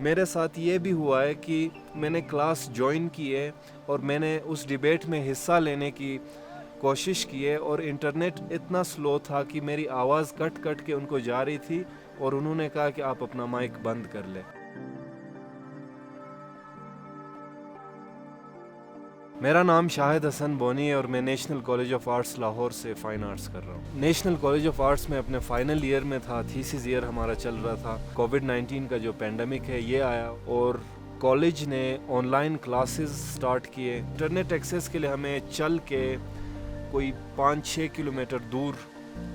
मेरे साथ ये भी हुआ है कि मैंने क्लास ज्वाइन की है और मैंने उस डिबेट में हिस्सा लेने की कोशिश की है और इंटरनेट इतना स्लो था कि मेरी आवाज़ कट कट के उनको जा रही थी और उन्होंने कहा कि आप अपना माइक बंद कर लें। मेरा नाम शाहिद हसन बोनी है और मैं national college of arts Lahore से फ़ाइन आर्ट्स कर रहा हूँ। नेशनल कॉलेज ऑफ आर्ट्स में अपने फाइनल ईयर में था, थीसिस ईयर हमारा चल रहा था। कोविड-19 का जो पेंडेमिक है ये आया और कॉलेज ने ऑनलाइन क्लासेस स्टार्ट किए। इंटरनेट एक्सेस के लिए हमें चल के कोई 5-6 किलोमीटर दूर,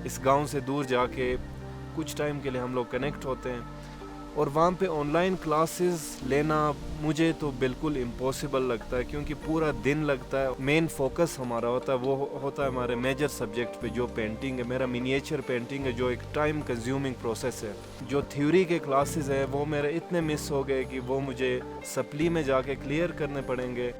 इस गांव से दूर जाके कुछ टाइम के लिए हम लोग कनेक्ट होते हैं और वहाँ पे ऑनलाइन क्लासेस लेना मुझे तो बिल्कुल इम्पॉसिबल लगता है, क्योंकि पूरा दिन लगता है। मेन फोकस हमारा होता है वो होता है हमारे मेजर सब्जेक्ट पे, जो पेंटिंग है, मेरा मिनिएचर पेंटिंग है, जो एक टाइम कंज्यूमिंग प्रोसेस है। जो थ्योरी के क्लासेस हैं वो मेरे इतने मिस हो गए कि वो मुझे सप्ली में जाके क्लियर करने पड़ेंगे।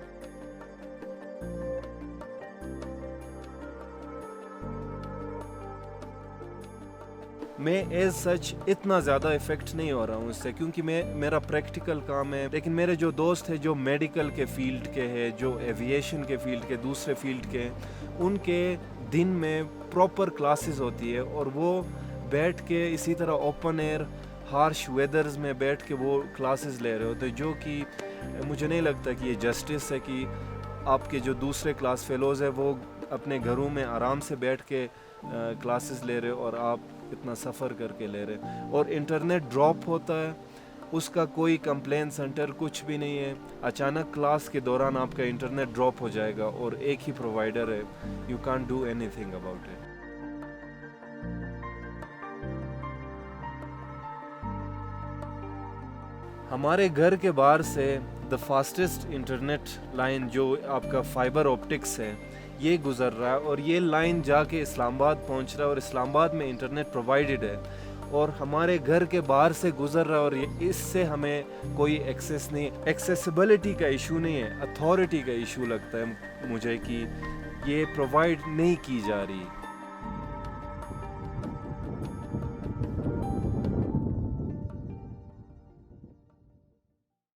मैं एज सच इतना ज़्यादा इफ़ेक्ट नहीं हो रहा हूँ इससे, क्योंकि मेरा प्रैक्टिकल काम है। लेकिन मेरे जो दोस्त हैं जो मेडिकल के फील्ड के हैं, जो एविएशन के फील्ड के, दूसरे फील्ड के हैं, उनके दिन में प्रॉपर क्लासेस होती है और वो बैठ के इसी तरह ओपन एयर हार्श वेदर्स में बैठ के वो क्लासेस ले रहे होते हैं, जो कि मुझे नहीं लगता कि ये जस्टिस है कि आपके जो दूसरे क्लास फेलोज़ हैं वो अपने घरों में आराम से बैठ के क्लासेस ले रहे हो और आप इतना सफ़र करके ले रहे। और इंटरनेट ड्रॉप होता है, उसका कोई कंप्लेन सेंटर कुछ भी नहीं है। अचानक क्लास के दौरान आपका इंटरनेट ड्रॉप हो जाएगा और एक ही प्रोवाइडर है, you can't do anything about it. हमारे घर के बाहर से द फास्टेस्ट इंटरनेट लाइन जो आपका फाइबर ऑप्टिक्स है ये गुज़र रहा है और ये लाइन जाके इस्लामाबाद पहुंच रहा है और इस्लामाबाद में इंटरनेट प्रोवाइडेड है और हमारे घर के बाहर से गुज़र रहा है और इससे हमें कोई एक्सेस नहीं, एक्सेसिबिलिटी का इशू नहीं है, अथॉरिटी का इशू लगता है मुझे कि ये प्रोवाइड नहीं की जा रही।